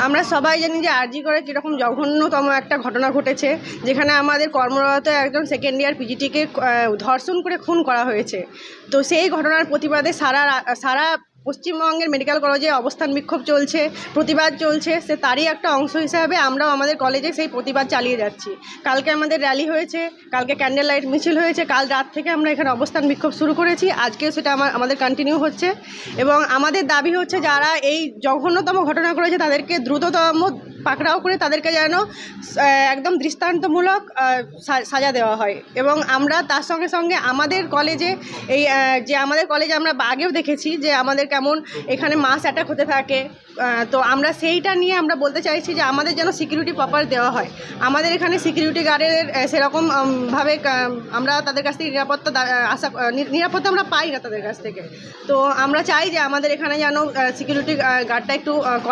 আমরা সবাই জানি যে আরজি করে কীরকম জঘন্যতম একটা ঘটনা ঘটেছে, যেখানে আমাদের কর্মরত একজন সেকেন্ড ইয়ার পিজিটিকে ধর্ষণ করে খুন করা হয়েছে। তো সেই ঘটনার প্রতিবাদে সারা পশ্চিমবঙ্গের মেডিকেল কলেজে অবস্থান বিক্ষোভ চলছে, প্রতিবাদ চলছে। তারই একটা অংশ হিসাবে আমরাও আমাদের কলেজে সেই প্রতিবাদ চালিয়ে যাচ্ছি। কালকে আমাদের র্যালি হয়েছে, কালকে ক্যান্ডেল লাইট মিছিল হয়েছে, কাল রাত থেকে আমরা এখানে অবস্থান বিক্ষোভ শুরু করেছি, আজকেও সেটা আমাদের কন্টিনিউ হচ্ছে। এবং আমাদের দাবি হচ্ছে যারা এই জঘন্যতম ঘটনা করেছে তাদেরকে দ্রুততম পাকড়াও করে তাদেরকে যেন একদম দৃষ্টান্তমূলক সাজা দেওয়া হয়। এবং আমরা তার সঙ্গে সঙ্গে আমাদের কলেজে আমাদের কলেজে আমরা আগেও দেখেছি যে আমাদের কেমন এখানে মাস অ্যাটাক হতে থাকে। তো আমরা সেইটা নিয়ে আমরা বলতে চাইছি যে আমাদের যেন সিকিউরিটি প্রপার দেওয়া হয়। আমাদের এখানে সিকিউরিটি গার্ডের সেরকম ভাবে আমরা তাদের কাছ থেকে নিরাপত্তা আমরা পাই না তাদের কাছ থেকে। তো আমরা চাই যে আমাদের এখানে যেন সিকিউরিটি গার্ডটা একটু